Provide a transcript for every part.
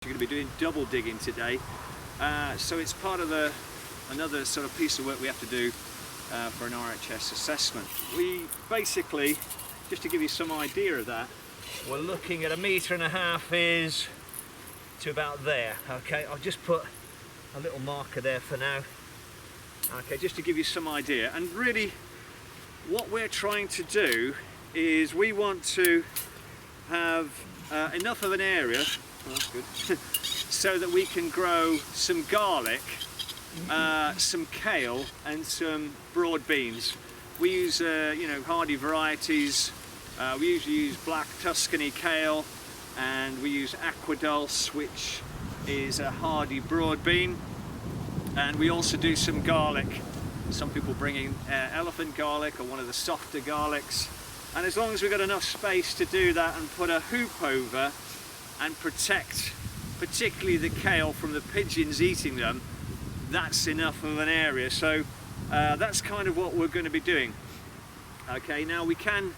You're going to be doing double digging today, so it's part of another sort of piece of work we have to do for an RHS assessment. We basically, just to give you some idea of that, we're looking at 1.5 meters to about there. Okay, I'll just put a little marker there for now. Okay, just to give you some idea. And really, what we're trying to do is we want to have enough of an area. Oh, that's good. So that we can grow some garlic, some kale, and some broad beans. We use, hardy varieties. We usually use black Tuscany kale, and we use Aquadulce, which is a hardy broad bean. And we also do some garlic. Some people bring in elephant garlic or one of the softer garlics. And as long as we've got enough space to do that and put a hoop over and protect particularly the kale from the pigeons eating them, that's enough of an area. So that's kind of what we're going to be doing. Okay, now you can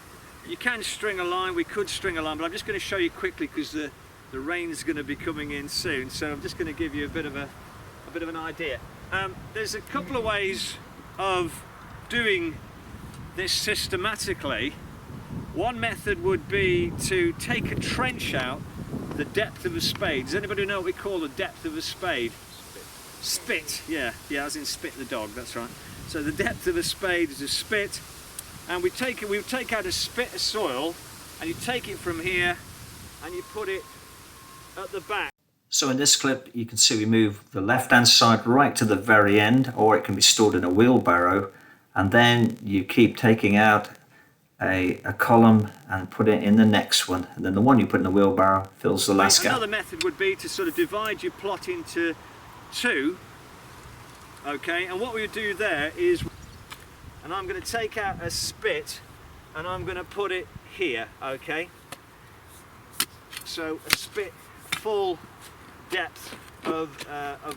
string a line, we could string a line, but I'm just going to show you quickly because the rain's going to be coming in soon, so I'm just going to give you a bit of an idea. There's a couple of ways of doing this systematically. One method would be to take a trench out the depth of a spade. Does anybody know what we call the depth of a spade? Spit, yeah, as in spit the dog, that's right. So the depth of a spade is a spit, and we take out a spit of soil, and you take it from here and you put it at the back. So in this clip you can see we move the left hand side right to the very end, or it can be stored in a wheelbarrow, and then you keep taking out a column and put it in the next one, and then the one you put in the wheelbarrow fills the last gap. Another method would be to sort of divide your plot into two, okay, and what we would do there is, and I'm going to take out a spit and I'm going to put it here, okay, so a spit full depth of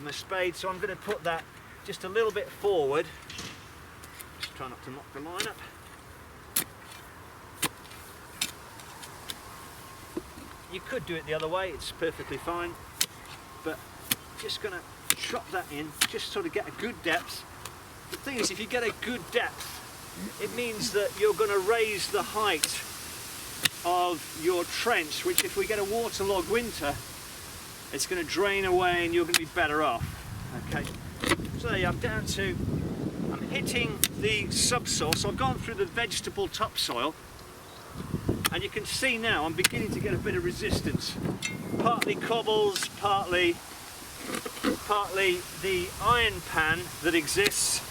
my spade, so I'm going to put that just a little bit forward, just try not to knock the line up. You could do it the other way, it's perfectly fine, but just going to chop that in, just sort of get a good depth. The thing is, if you get a good depth, it means that you're going to raise the height of your trench, which if we get a waterlogged winter, it's going to drain away and you're going to be better off. Okay, so there you are, I'm hitting the subsoil, so I've gone through the vegetable topsoil. And you can see now I'm beginning to get a bit of resistance. Partly cobbles, partly the iron pan that exists,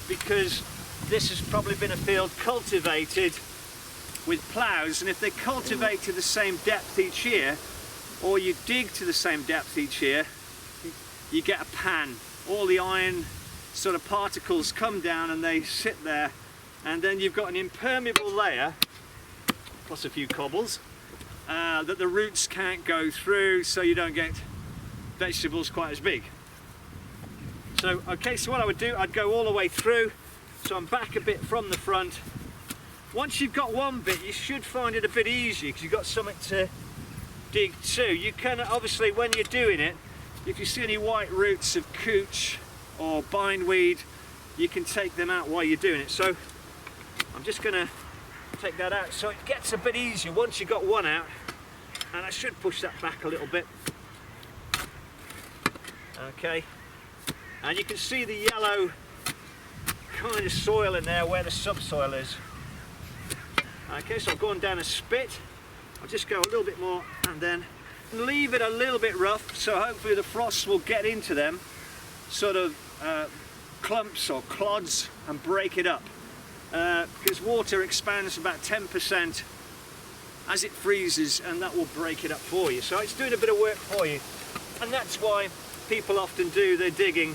because this has probably been a field cultivated with ploughs, and if they cultivate to the same depth each year, or you dig to the same depth each year, you get a pan. All the iron sort of particles come down and they sit there, and then you've got an impermeable layer plus a few cobbles that the roots can't go through, so you don't get vegetables quite as big. So okay, so what I would do, I'd go all the way through, so I'm back a bit from the front. Once you've got one bit, you should find it a bit easier because you've got something to dig to. You can obviously, when you're doing it, if you see any white roots of couch or bindweed, you can take them out while you're doing it. So I'm just going to take that out, so it gets a bit easier once you've got one out, and I should push that back a little bit. Okay, and you can see the yellow kind of soil in there where the subsoil is. Okay, so I've gone down a spit. I'll just go a little bit more and then leave it a little bit rough, so hopefully the frost will get into them sort of clumps or clods and break it up. Because water expands about 10% as it freezes, and that will break it up for you. So it's doing a bit of work for you, and that's why people often do their digging.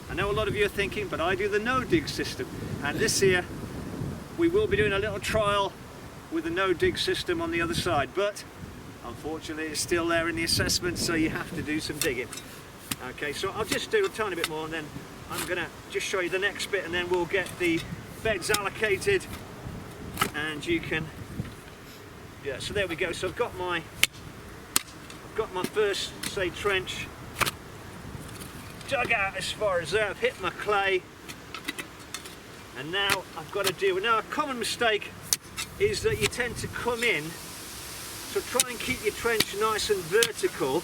I know a lot of you are thinking, but I do the no-dig system, and this year we will be doing a little trial with the no-dig system on the other side, but unfortunately it's still there in the assessment, so you have to do some digging. Okay, so I'll just do a tiny bit more, and then I'm going to just show you the next bit, and then we'll get the beds allocated, and you can, yeah, so there we go. So I've got my first, say, trench dug out as far as that. I've hit my clay, and now I've got to deal with. Now, a common mistake is that you tend to come in, so try and keep your trench nice and vertical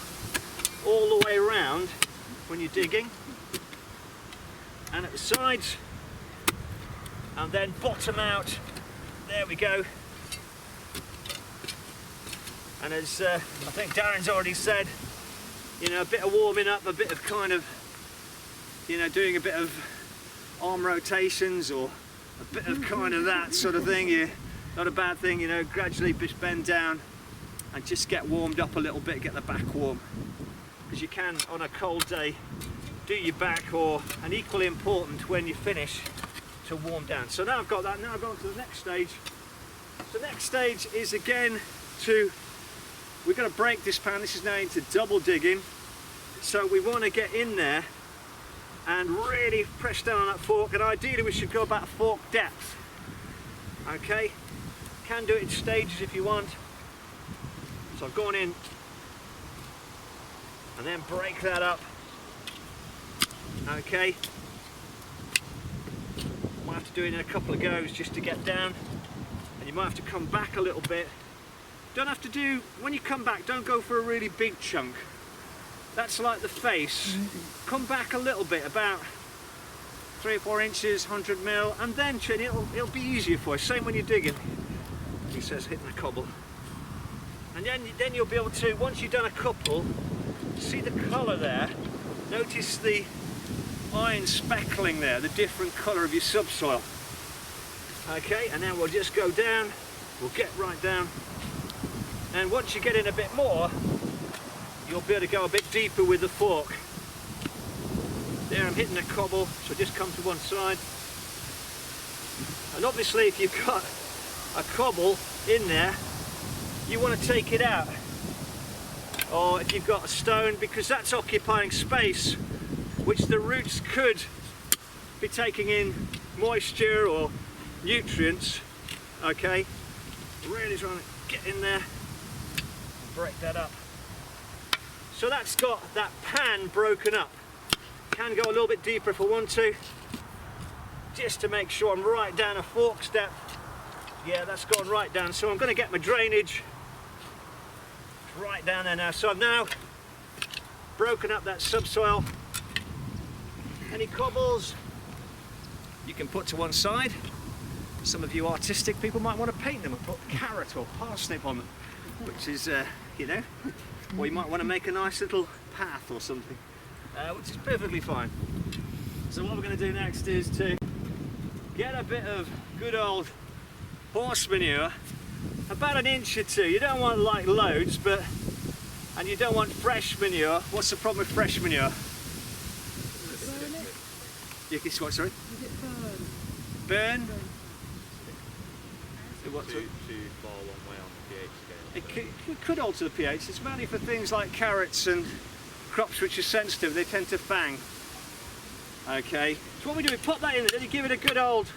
all the way around when you're digging, and at the sides, and then bottom out. There we go. And as I think Darren's already said, you know, a bit of warming up, a bit of kind of, you know, doing a bit of arm rotations or a bit of kind of that sort of thing. Yeah, not a bad thing, you know, gradually just bend down and just get warmed up a little bit, get the back warm. Because you can, on a cold day, do your back, or, and equally important when you finish, to warm down. So now I've got that, now I've gone to the next stage. The next stage is again to, we're going to break this pan. This is now into double digging. So we want to get in there and really press down on that fork, and ideally we should go about fork depth. Okay, can do it in stages if you want. So I've gone in and then break that up. Okay, might have to do it in a couple of goes just to get down, and you might have to come back a little bit. Don't have to do, when you come back, don't go for a really big chunk. That's like the face. Come back a little bit, about 3 or 4 inches, 100 mil, and then it'll be easier for you. Same when you're digging. He says hitting a cobble. And then you'll be able to, once you've done a couple, see the colour there. Notice the iron speckling there, the different colour of your subsoil. Okay, and then we'll just go down, we'll get right down. And once you get in a bit more, you'll be able to go a bit deeper with the fork. There, I'm hitting a cobble, so just come to one side. And obviously if you've got a cobble in there, you want to take it out. Or if you've got a stone, because that's occupying space, which the roots could be taking in moisture or nutrients. Okay, really trying to get in there and break that up. So that's got that pan broken up. Can go a little bit deeper if I want to, just to make sure I'm right down a fork step. Yeah, that's gone right down. So I'm going to get my drainage right down there now. So I've now broken up that subsoil. Any cobbles you can put to one side. Some of you artistic people might want to paint them and put carrot or parsnip on them, which is, you know, or you might want to make a nice little path or something, which is perfectly fine. So what we're going to do next is to get a bit of good old horse manure, about 1 inch or 2. You don't want like loads, but, and you don't want fresh manure. What's the problem with fresh manure? You can what, sorry? Is it Burn? What to fall one way on the pH scale. It could alter the pH. It's mainly for things like carrots and crops which are sensitive. They tend to fang. Okay, so what we do, we pop that in, then you give it a good old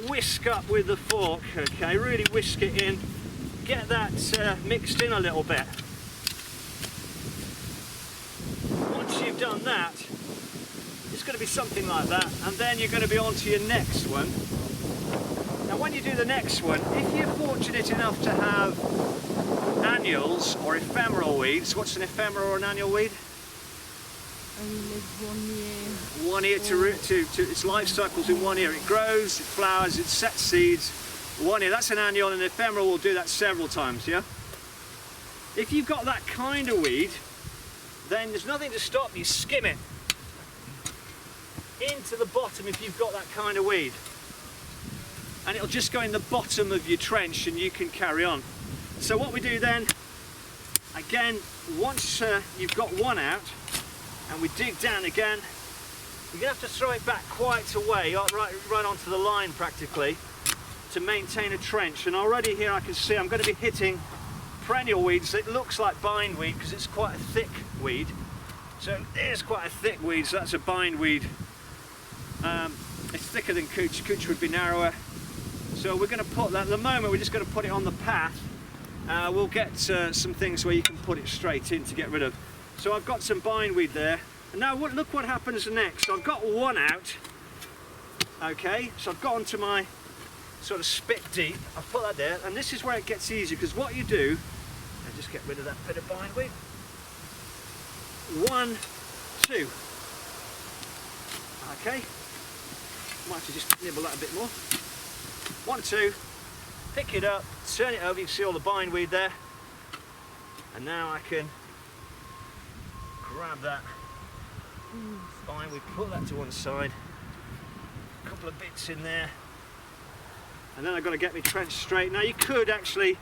whisk up with the fork. Okay, really whisk it in. Get that mixed in a little bit. Once you've done that, it's going to be something like that, and then you're going to be on to your next one. Now when you do the next one, if you're fortunate enough to have annuals or ephemeral weeds, what's an ephemeral or an annual weed? only live 1 year? 1 year to its life cycle's in 1 year. It grows, it flowers, it sets seeds. 1 year, that's an annual, and an ephemeral will do that several times, yeah? If you've got that kind of weed, then there's nothing to stop you. Skim it into the bottom if you've got that kind of weed. And it'll just go in the bottom of your trench and you can carry on. So what we do then, again, once you've got one out and we dig down again, you're going to have to throw it back quite a way, right onto the line practically, to maintain a trench. And already here I can see I'm going to be hitting perennial weeds. It looks like bindweed because it's quite a thick weed. So there's quite a thick weed, so that's a bindweed. It's thicker than couch. Couch would be narrower. So we're going to put that, at the moment we're just going to put it on the path we'll get some things where you can put it straight in to get rid of. So I've got some bindweed there, and now look what happens next. So I've got one out, okay, so I've got onto my sort of spit deep, I've put that there, and this is where it gets easier, because what you do, and just get rid of that bit of bindweed, 1, 2, okay, might have to just nibble that a bit more, 1, 2, pick it up, turn it over, you can see all the bindweed there, and now I can grab that bindweed, put that to one side, a couple of bits in there, and then I've got to get my trench straight. Now you could actually,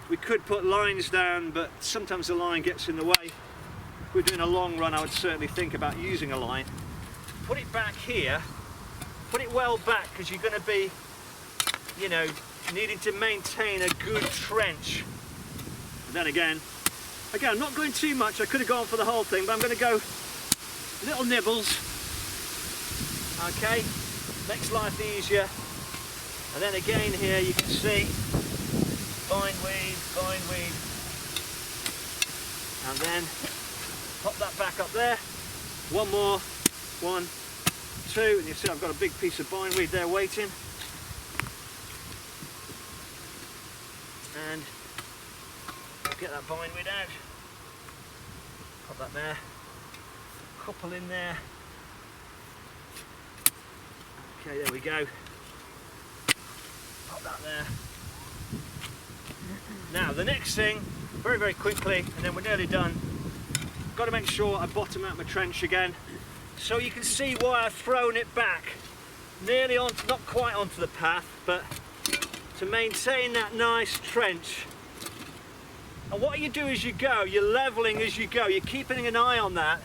we could put lines down, but sometimes the line gets in the way. If we're doing a long run, I would certainly think about using a line. Put it back here, put it well back, because you're going to be, you know, needing to maintain a good trench. And then again, I'm not going too much, I could have gone for the whole thing, but I'm going to go little nibbles, okay, makes life easier. And then again here you can see bindweed, and then pop that back up there, one more, 1, 2, and you see I've got a big piece of bindweed there waiting. And get that bindweed out, pop that there, couple in there, okay, there we go, pop that there. Now the next thing, very quickly, and then we're nearly done, got to make sure I bottom out my trench again, so you can see why I've thrown it back, nearly on, not quite onto the path, but to maintain that nice trench. And what you do as you go, you're levelling as you go, you're keeping an eye on that,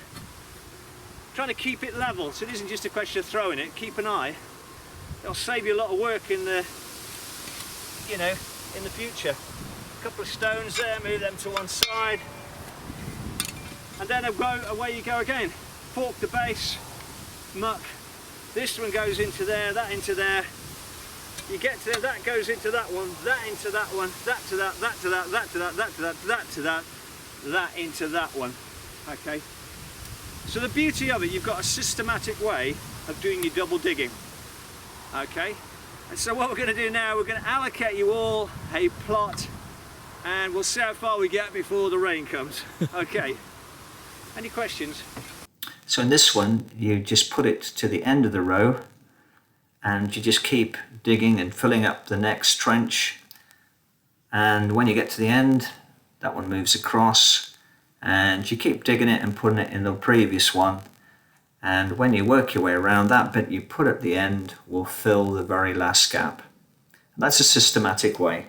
trying to keep it level, so it isn't just a question of throwing it, keep an eye. It'll save you a lot of work in the, you know, in the future. A couple of stones there, move them to one side, and then away you go again. Fork the base, muck, this one goes into there, that into there. You get to there, that goes into that one, that into that one, that to that, that to that, that to that, that to that, that to that, that into that one. Okay. So the beauty of it, you've got a systematic way of doing your double digging. Okay. And so what we're going to do now, we're going to allocate you all a plot, and we'll see how far we get before the rain comes. Okay. Any questions? So in this one, you just put it to the end of the row, and you just keep digging and filling up the next trench, and when you get to the end, that one moves across, and you keep digging it and putting it in the previous one, and when you work your way around, that bit you put at the end will fill the very last gap. And that's a systematic way.